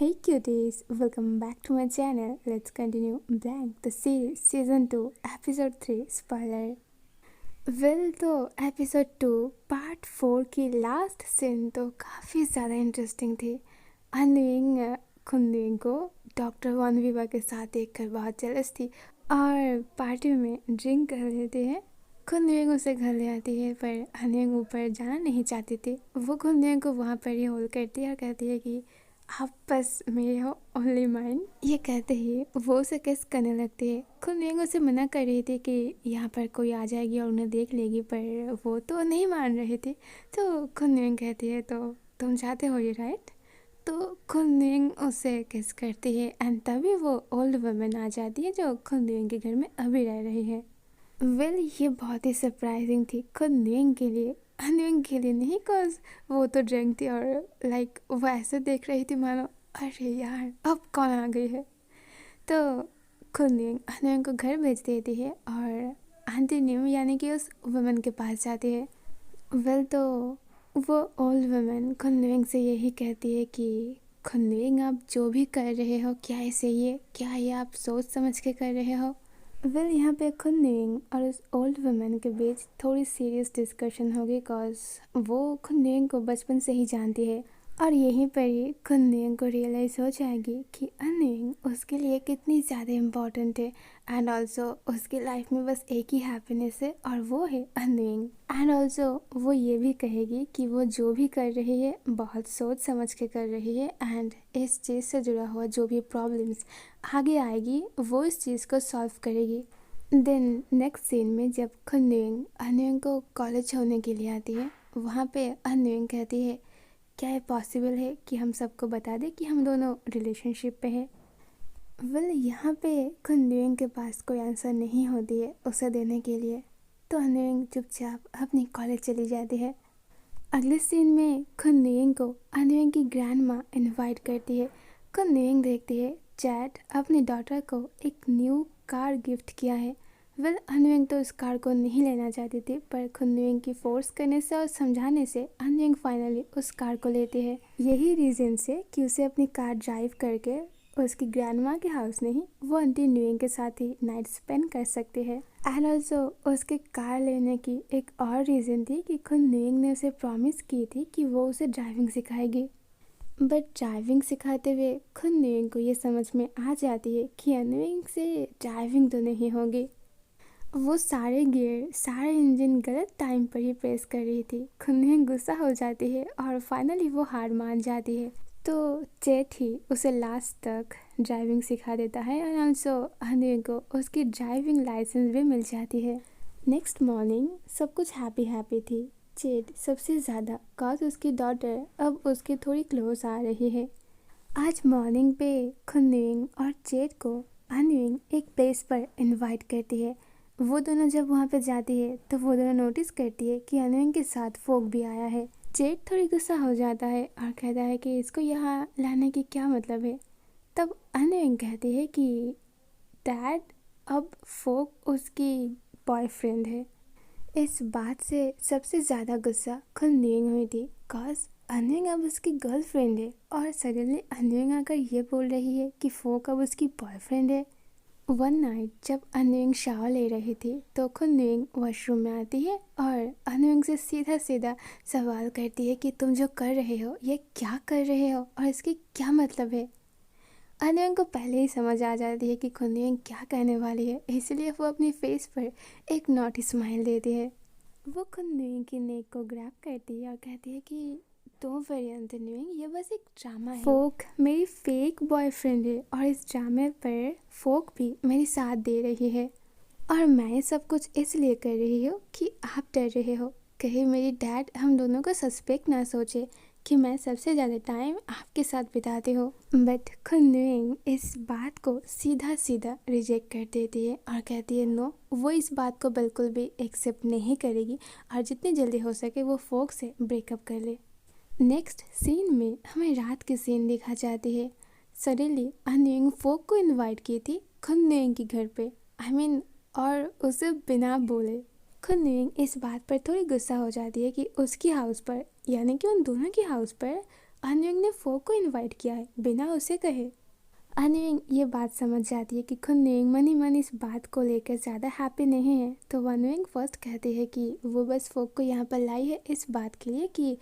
Hey cuties, welcome back to my channel. Let's continue Blank the series season 2 episode 3 spoiler. तो episode 2 part 4 की last scene तो काफ़ी ज़्यादा interesting थी। अनविंग खुनविंग को डॉक्टर वानविवा के साथ देखकर बहुत जेलस थी और पार्टी में ड्रिंक कर लेते हैं। खुनविंग उसे घर ले आती है पर अनविंग ऊपर जाना नहीं चाहती थी। वो खुनविंग को वहाँ पर ही होल्ड करती है और कहती है कि आप बस मेरे हो, ओनली माइन। ये कहते ही वो उसे किस करने लगती है। खुनविंग उसे मना कर रही थी कि यहाँ पर कोई आ जाएगी और उन्हें देख लेगी, पर वो तो नहीं मान रहे थे। तो खुनविंग कहती है तो तुम चाहते हो ये, राइट? तो खुनविंग उसे किस करती है एंड तभी वो ओल्ड वुमन आ जाती है जो खुनविंग के घर में अभी रह रही है। ये बहुत ही सरप्राइजिंग थी खुनविंग के लिए, अनविंग के लिए नहीं, कॉज वो तो ड्रिंक थी और वो ऐसे देख रही थी मानो अरे यार अब कौन आ गई है। तो खुनविंग अनविंग को घर भेज देती है और आंटी न्यू यानी कि उस वुमन के पास जाती है। तो वो ओल्ड वुमन खुनविंग से यही कहती है कि खुनविंग आप जो भी कर रहे हो क्या ये सही है, क्या ये आप सोच समझ के कर रहे हो। यहाँ पे खुनविंग और उस ओल्ड वुमन के बीच थोड़ी सीरियस डिस्कशन होगी, कॉज वो खुनविंग को बचपन से ही जानती है और यहीं पर ही खुनविंग को रियलाइज़ हो जाएगी कि अनविंग उसके लिए कितनी ज़्यादा इम्पॉर्टेंट है एंड ऑल्सो उसकी लाइफ में बस एक ही हैप्पीनेस है और वो है अनविंग। एंड ऑल्सो वो ये भी कहेगी कि वो जो भी कर रही है बहुत सोच समझ के कर रही है एंड इस चीज़ से जुड़ा हुआ जो भी प्रॉब्लम्स आगे आएगी वो इस चीज़ को सॉल्व करेगी। देन नेक्स्ट सीन में जब खुनविंग अनविंग को कॉलेज छोड़ने के लिए आती है, वहाँ पे अनविंग कहती है क्या ये पॉसिबल है कि हम सबको बता दें कि हम दोनों रिलेशनशिप पे हैं। यहाँ पे खुनविंग के पास कोई आंसर नहीं होती है उसे देने के लिए, तो अनविंग चुपचाप अपनी कॉलेज चली जाती है। अगले सीन में खुनविंग को अनविंग की ग्रैंड माँ इन्वाइट करती है। खुनविंग देखती है चैट अपनी डॉटर को एक न्यू कार गिफ्ट किया है। अनविंग तो उस कार को नहीं लेना चाहती थी, पर खुनविंग की फोर्स करने से और समझाने से अनविंग फाइनली उस कार को लेती है। यही रीज़न से कि उसे अपनी कार ड्राइव करके उसकी ग्रैंड माँ के हाउस नहीं, वो आंटी न्यूइंग के साथ ही नाइट स्पेंड कर सकती है। एंड ऑल्सो उसके कार लेने की एक और रीज़न थी कि खुनविंग ने उसे प्रॉमिस की थी कि वो उसे ड्राइविंग सिखाएगी। बट ड्राइविंग सिखाते हुए खुनविंग को ये समझ में आ जाती है कि अनविंग से ड्राइविंग तो नहीं होगी। वो सारे गियर सारे इंजन गलत टाइम पर ही प्रेस कर रही थी। खुनविंग गुस्सा हो जाती है और फाइनली वो हार मान जाती है। तो चेट ही उसे लास्ट तक ड्राइविंग सिखा देता है एंड ऑल्सो अनविंग को उसकी ड्राइविंग लाइसेंस भी मिल जाती है। नेक्स्ट मॉर्निंग सब कुछ हैप्पी थी, चेट सबसे ज़्यादा, कॉज उसकी डॉटर अब उसकी थोड़ी क्लोज आ रही है। आज मॉर्निंग पे खुनविंग और चेट को अनविंग एक प्लेस पर इनवाइट करती है। वो दोनों जब वहाँ पे जाती है तो वो दोनों नोटिस करती है कि अनविंग के साथ फोक भी आया है। चेट थोड़ी गुस्सा हो जाता है और कहता है कि इसको यहाँ लाने की क्या मतलब है। तब अनविंग कहती है कि डैड अब फोक उसकी बॉयफ्रेंड है। इस बात से सबसे ज़्यादा गुस्सा खुनविंग हुई थी, कॉज अनविंग अब उसकी गर्लफ्रेंड है और सडनली अनविंग आकर ये बोल रही है कि फोक अब उसकी बॉयफ्रेंड है। वन नाइट जब अनविंग शावर ले रही थी तो खुनविंग वॉशरूम में आती है और अनविंग से सीधा सीधा सवाल करती है कि तुम जो कर रहे हो ये क्या कर रहे हो और इसकी क्या मतलब है। अनविंग को पहले ही समझ आ जाती है कि खुनविंग क्या कहने वाली है, इसलिए वो अपनी फेस पर एक नॉटी स्माइल देती है। वो खुनविंग की नेक को ग्रैब करती है और कहती है कि डोंट वरी अनविंग, ये बस एक ड्रामा है। फोक मेरी फेक बॉयफ्रेंड है और इस ड्रामे पर फोक भी मेरी साथ दे रही है और मैं सब कुछ इसलिए कर रही हूँ कि आप डर रहे हो कहीं मेरी डैड हम दोनों को सस्पेक्ट ना सोचे कि मैं सबसे ज़्यादा टाइम आपके साथ बिताती हूँ। बट खुनविंग इस बात को सीधा सीधा रिजेक्ट कर देती है और कहती है नो, वो इस बात को बिल्कुल भी एक्सेप्ट नहीं करेगी और जितनी जल्दी हो सके वो फोक से ब्रेकअप कर ले। नेक्स्ट सीन में हमें रात की सीन दिखा जाती है। सडनली अनविंग फोक को इनवाइट की थी खुनविंग के घर पे, और उसे बिना बोले। खुनविंग इस बात पर थोड़ी गुस्सा हो जाती है कि उसकी हाउस पर यानी कि उन दोनों की हाउस पर अनविंग ने फोक को इनवाइट किया है बिना उसे कहे। अनविंग ये बात समझ जाती है कि खुनविंग मन ही मन इस बात को लेकर ज़्यादा हैप्पी नहीं है, तो अनविंग फर्स्ट कहती है कि वो बस फोक को यहाँ पर लाई है इस बात के लिए कि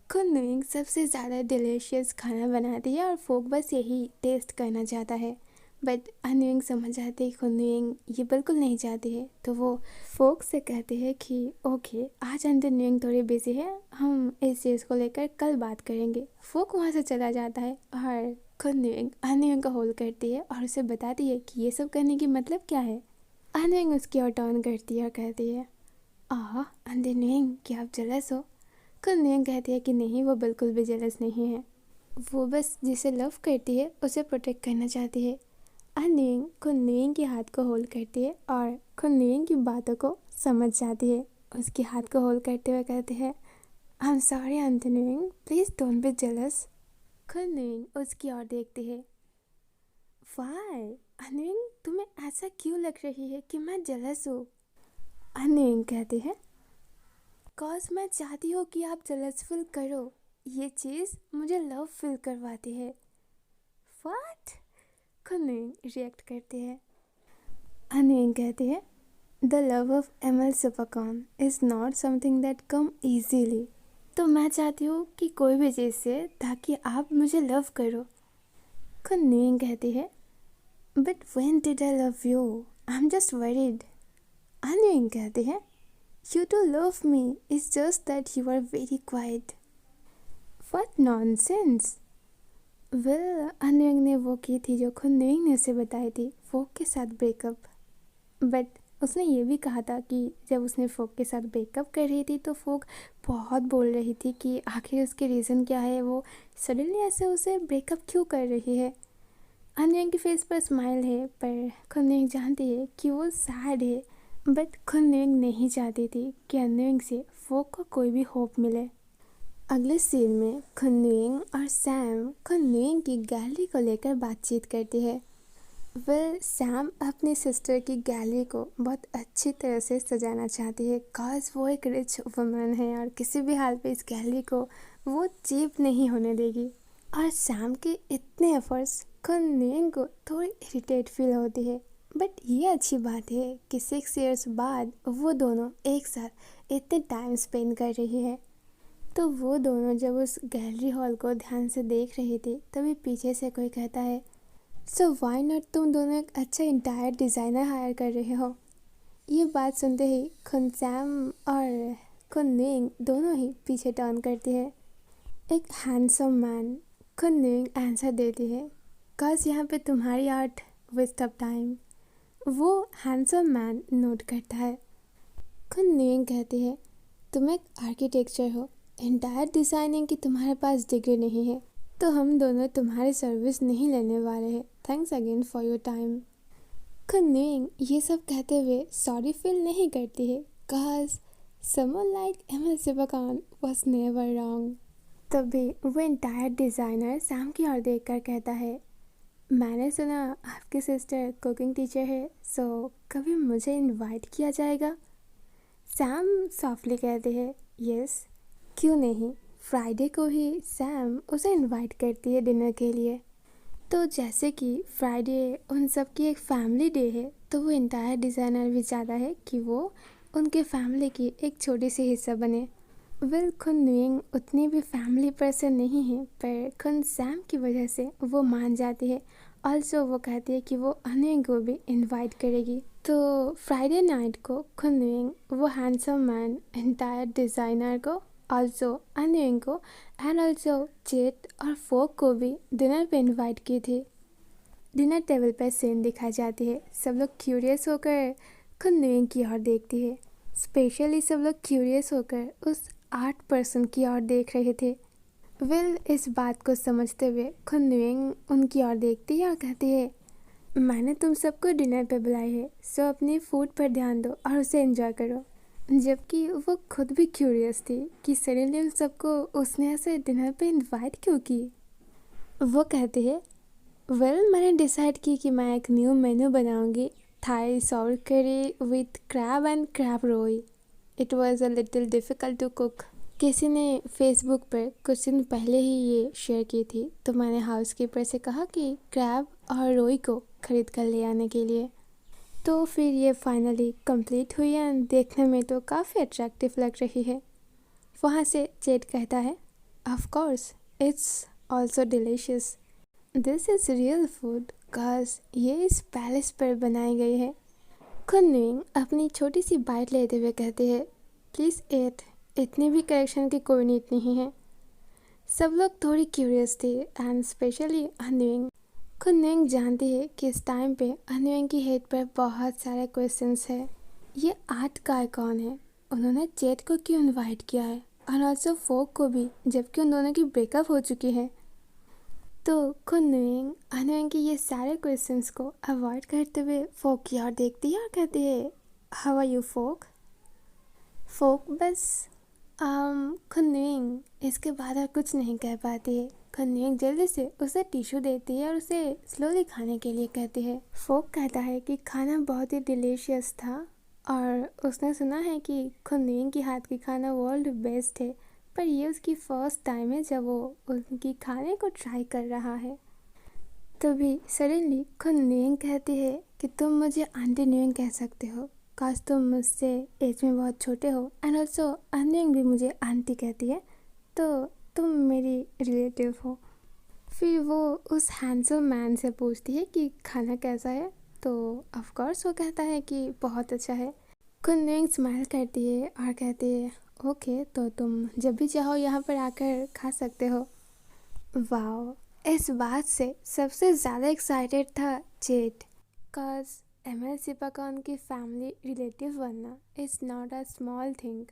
खुनविंग सबसे ज़्यादा डिलीशियस खाना बनाती है और फोक बस यही टेस्ट करना चाहता है। बट अनविंग समझ जाती है खुनविंग ये बिल्कुल नहीं चाहती है, तो वो फोक से कहती है कि ओके आज अनविंग थोड़ी बिजी है, हम इस चीज़ को लेकर कल बात करेंगे। फोक वहाँ से चला जाता है और खुनविंग अनविंग को होल्ड करती है और उसे बताती है कि ये सब करने की मतलब क्या है। अनविंग उसकी ओर टर्न करती है और कहती है अनविंग क्या आप जेलस हो? खुनविंग कहती है कि नहीं, वो बिल्कुल भी जेलस नहीं है, वो बस जिसे लव करती है उसे प्रोटेक्ट करना चाहती है। अनविंग खुनविंग के हाथ को होल्ड करती है और खुनविंग की बातों को समझ जाती है। उसके हाथ को होल्ड करते हुए कहती है I am sorry Anwing, please don't be jealous. खुनविंग उसकी ओर देखती है। वाई अनविंग, तुम्हें ऐसा क्यों लग रही है कि मैं जेलस हूँ? अनविंग कहती है कॉज मैं चाहती हूँ कि आप जेलस फील करो, ये चीज़ मुझे लव फील करवाती है। व्हाट? खुनविंग रिएक्ट करती है। अनविंग कहती है the love of ML Supercorn is not something that come easily. तो मैं चाहती हूँ कि कोई भी चीज़ से ताकि आप मुझे लव करो। खुनविंग कहती है but when did I love you, I am just worried. अनविंग कहती है you too love me, it's just that you are very quiet. What nonsense. Well अनविंग ने वो की थी जो खुनविंग ने उसे बताई थी, फोक के साथ ब्रेकअप। बट उसने ये भी कहा था कि जब उसने फोक के साथ ब्रेकअप कर रही थी तो फोक बहुत बोल रही थी कि आखिर उसके रीज़न क्या है, वो सडनली ऐसे उसे ब्रेकअप क्यों कर रही है। अनविंग के फेस पर स्माइल है पर खुनविंग जानती है कि वो सैड है। बट खुनविंग नहीं चाहती थी कि अनविंग से फोक को कोई भी होप मिले। अगले सीन में खुनविंग और सैम खुनविंग की गैलरी को लेकर बातचीत करती है। सैम अपनी सिस्टर की गैलरी को बहुत अच्छी तरह से सजाना चाहती है कॉज वो एक रिच वुमन है और किसी भी हाल पे इस गैलरी को वो चीप नहीं होने देगी। और सैम के इतने एफर्ट्स खुनविंग को थोड़ी इरिटेट फील होती है। बट ये अच्छी बात है कि 6 इयर्स बाद वो दोनों एक साथ इतने टाइम स्पेंड कर रही है। तो वो दोनों जब उस गैलरी हॉल को ध्यान से देख रही थी तभी पीछे से कोई कहता है सो वाई नॉट, तुम दोनों एक अच्छा इंटायर डिज़ाइनर हायर कर रहे हो। ये बात सुनते ही सैम और खुनविंग दोनों ही पीछे टर्न करती है। एक हैंडसम मैन, खुनविंग आंसर देती है कॉज यहाँ पे तुम्हारी आर्ट वेस्ट ऑफ टाइम। वो हैंडसम मैन नोट करता है। खुनविंग कहती है तुम एक आर्किटेक्चर हो, इंटायर डिज़ाइनिंग की तुम्हारे पास डिग्री नहीं है, तो हम दोनों तुम्हारी सर्विस नहीं लेने वाले हैं। Thanks again for your time. खुनविंग ये सब कहते हुए सॉरी फील नहीं करती है cause someone like ML Supercorn was never wrong. तभी वो इंटायर डिज़ाइनर सैम की ओर देखकर कहता है मैंने सुना आपकी सिस्टर कुकिंग टीचर है, सो कभी मुझे इनवाइट किया जाएगा? सैम सॉफ्टली कहते हैं यस, क्यों नहीं। फ्राइडे को ही सैम उसे इनवाइट करती है डिनर के लिए। तो जैसे कि फ्राइडे उन सब की एक फैमिली डे है, तो वो इंटायर डिज़ाइनर भी चाहता है कि वो उनके फैमिली की एक छोटी सी हिस्सा बने। खुनविंग उतनी भी फैमिली पर्सन नहीं है पर खुन सैम की वजह से वो मान जाती है। ऑल्सो वो कहती है कि वो अनविंग को भी इनवाइट करेगी। तो फ्राइडे नाइट को खुनविंग वो हैंडसम मैन इंटायर डिज़ाइनर को, ऑल्सो अनविंग को एंड ऑल्सो जेट और फोक को भी डिनर पे इनवाइट की थी। डिनर टेबल पर सीन दिखाई जाती है। सब लोग क्यूरियस होकर खुनविंग की ओर देखती है। स्पेशली सब लोग क्यूरियस होकर उस आर्ट पर्सन की ओर देख रहे थे। इस बात को समझते हुए खुनविंग उनकी ओर देखती है और कहती है मैंने तुम सबको डिनर पे बुलाई है, सो अपनी फूड पर ध्यान दो और उसे एंजॉय करो। जबकि वो खुद भी क्यूरियस थी कि सडनली उन सबको उसने ऐसे डिनर पे इनवाइट क्यों की। वो कहती है मैंने डिसाइड की कि मैं एक न्यू मेन्यू बनाऊंगी, Thai salt curry with crab and crab roe. It was a little difficult to cook. किसी ने फेसबुक पर कुछ दिन पहले ही ये शेयर की थी, तो मैंने हाउसकीपर से कहा कि क्रैब और रोई को खरीद कर ले आने के लिए। तो फिर ये फाइनली कंप्लीट हुई एंड देखने में तो काफ़ी अट्रैक्टिव लग रही है। वहाँ से जेड कहता है, of course it's also delicious. This is real food cause ये इस पैलेस पर बनाई गई है। खुनविंग अपनी छोटी सी बाइट लेते हुए कहते हैं, प्लीज़ एट, इतनी भी करेक्शन की कोई नीड नहीं है। सब लोग थोड़ी क्यूरियस थे एंड स्पेशली अनविंग। खुनविंग जानती है कि इस टाइम पे अनविंग की हेड पर बहुत सारे क्वेश्चंस है। ये आर्ट गाय कौन है, उन्होंने जेड को क्यों इनवाइट किया है और ऑल्सो फोक को भी, जबकि उन दोनों की ब्रेकअप हो चुकी है। तो खुनविंग अनविंग के ये सारे क्वेश्चंस को अवॉइड करते हुए फोक की ओर देखती है और कहती है, हाउ आर यू फोक। फोक बस खुनविंग इसके बाद और कुछ नहीं कह पाती है। खुनविंग जल्दी से उसे टिश्यू देती है और उसे स्लोली खाने के लिए कहती है। फोक कहता है कि खाना बहुत ही डिलीशियस था और उसने सुना है कि खुनविंग के हाथ की खाना वर्ल्ड बेस्ट है, पर ये उसकी फर्स्ट टाइम है जब वो उनकी खाने को ट्राई कर रहा है। तभी सडनली खुनविंग कहती है कि तुम मुझे आंटी न्यूइंग कह सकते हो, काश तुम मुझसे एज में बहुत छोटे हो एंड ऑल्सो अनविंग भी मुझे आंटी कहती है, तो तुम मेरी रिलेटिव हो। फिर वो उस हैंडसम मैन से पूछती है कि खाना कैसा है, तो ऑफ कोर्स वो कहता है कि बहुत अच्छा है। खुनविंग स्माइल करती है और कहती है, ओके, तो तुम जब भी चाहो यहाँ पर आकर खा सकते हो। वाओ, इस बात से सबसे ज़्यादा एक्साइटेड था जेड, काज एमएल सिपाका उनकी फैमिली रिलेटिव बनना is not a small thing.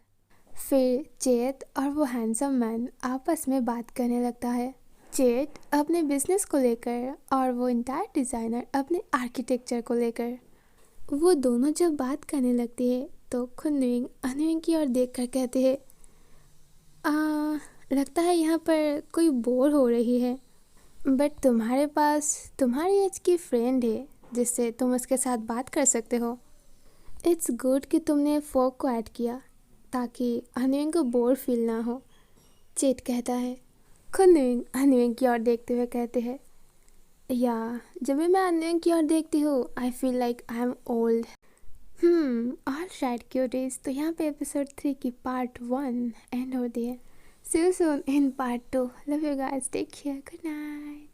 फिर जेड और वो हैंडसम मैन आपस में बात करने लगता है। जेड अपने बिजनेस को लेकर और वो इंटायर डिज़ाइनर अपने आर्किटेक्चर को लेकर। वो दोनों जब बात करने लगती है तो खुनविंग अनविंग की ओर देख कर कहते हैं, लगता है यहाँ पर कोई बोर हो रही है, बट तुम्हारे पास तुम्हारी एज की फ्रेंड है जिससे तुम उसके साथ बात कर सकते हो। इट्स गुड कि तुमने फोक को ऐड किया ताकि अनविंग को बोर फील ना हो, जेड कहता है। खुनविंग अनविंग की ओर देखते हुए कहते हैं, या जब भी मैं अनविंग की ओर देखती हूँ I feel like I am old. All right cuties, तो यहाँ पे एपिसोड 3 की पार्ट 1 एंड होती है। See you soon in part 2. Love you guys. Take care. Good night.